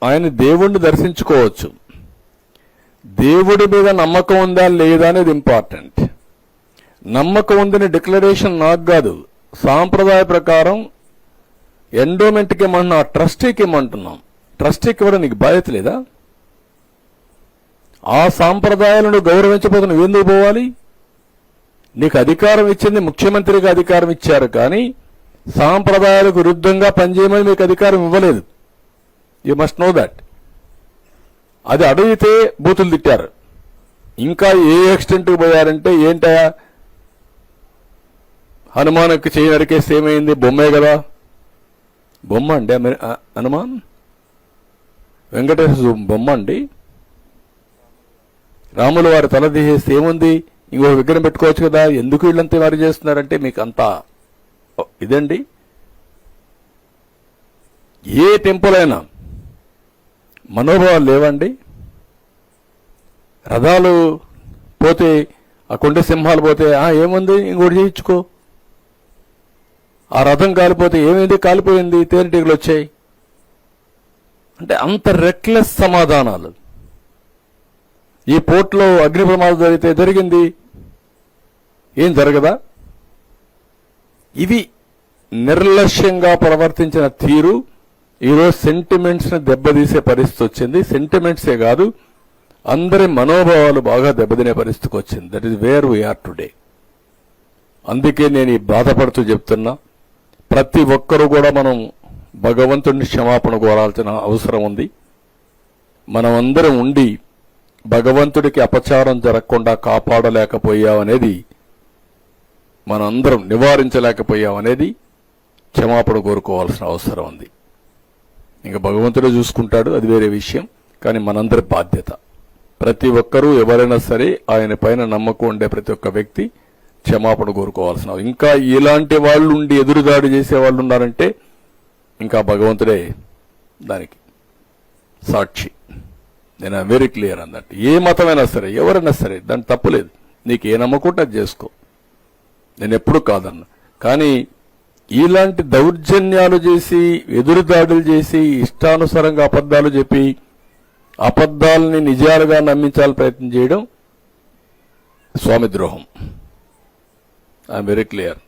ఆయన దేవుణ్ణి దర్శించుకోవచ్చు. దేవుడి మీద నమ్మకం ఉందా లేదా అనేది ఇంపార్టెంట్. నమ్మకం ఉందని డిక్లరేషన్ నాకు కాదు, సాంప్రదాయ ప్రకారం ఎండోమెంట్కి ఇమ్మంటున్నా, ట్రస్టీకి ఇమ్మంటున్నాం. ట్రస్టీకి ఇవ్వడం నీకు బాధ్యత లేదా? ఆ సాంప్రదాయాలను గౌరవించకపోతే నువ్వు ఎందుకు పోవాలి? నీకు అధికారం ఇచ్చింది ముఖ్యమంత్రిగా అధికారం ఇచ్చారు, కానీ సాంప్రదాయాలకు విరుద్ధంగా పనిచేయమని మీకు అధికారం ఇవ్వలేదు. You must know that. అది అడిగితే బూతులు తిట్టారు. ఇంకా ఏ ఎక్స్టెంట్కి పోయారంటే, ఏంటయా హనుమాన్కి చేయి నరికేస్తే ఏమైంది? బొమ్మే కదా. బొమ్మ అండి హనుమాన్, వెంకటేశ్వర బొమ్మ అండి. రాములు వారి తల తీసేస్తే ఏముంది? ఇంకో విగ్రహం పెట్టుకోవచ్చు కదా. ఎందుకు వీళ్ళంతా వారు చేస్తున్నారంటే మీకు అంతా ఇదండి. ఏ టెంపుల్ అయినా మనోభావాలు లేవండి. రథాలు పోతే, ఆ కొండ సింహాలు పోతే ఏముంది ఇంకోటి చేయించుకో. ఆ రథం కాలిపోతే ఏమైంది? కాలిపోయింది, తేనెటీగలు వచ్చాయి అంటే అంత రెక్లెస్ సమాధానాలు. ఈ పోర్ట్లో అగ్ని ప్రమాదం జరిగితే జరిగింది, ఏం జరగదా? ఇవి నిర్లక్ష్యంగా ప్రవర్తించిన తీరు ఈరోజు సెంటిమెంట్స్ ని దెబ్బతీసే పరిస్థితి వచ్చింది. సెంటిమెంట్సే కాదు, అందరి మనోభావాలు బాగా దెబ్బతినే పరిస్థితికి వచ్చింది. That is where we are today. అందుకే నేను ఈ బాధపడుతూ చెప్తున్నా, ప్రతి ఒక్కరూ కూడా మనం భగవంతుడిని క్షమాపణ కోరాల్సిన అవసరం ఉంది. మనమందరం ఉండి భగవంతుడికి అపచారం జరగకుండా కాపాడలేకపోయామనేది, మనందరం నివారించలేకపోయామనేది క్షమాపణ కోరుకోవాల్సిన అవసరం ఉంది. ఇంకా భగవంతుడే చూసుకుంటాడు, అది వేరే విషయం. కానీ మనందరి బాధ్యత, ప్రతి ఒక్కరూ ఎవరైనా సరే ఆయన పైన నమ్మకం ఉండే ప్రతి ఒక్క వ్యక్తి క్షమాపణ కోరుకోవాల్సిన. ఇంకా ఇలాంటి వాళ్ళు ఉండి ఎదురుదాడి చేసే వాళ్ళు ఉన్నారంటే ఇంకా భగవంతుడే దానికి సాక్షి. నేను వెరీ క్లియర్ అన్నట్టు. ఏ మతమైనా సరే, ఎవరైనా సరే, దాని తప్పులేదు. నీకు ఏ నమ్మకుంటే అది చేసుకో, నేను ఎప్పుడు కాదన్నా. కానీ ఇలాంటి దౌర్జన్యాలు చేసి, ఎదురుదాడులు చేసి, ఇష్టానుసారంగా అబద్ధాలు చెప్పి, అబద్ధాలని నిజాలుగా నమ్మించాలని ప్రయత్నం చేయడం స్వామి ద్రోహం. I'm very clear.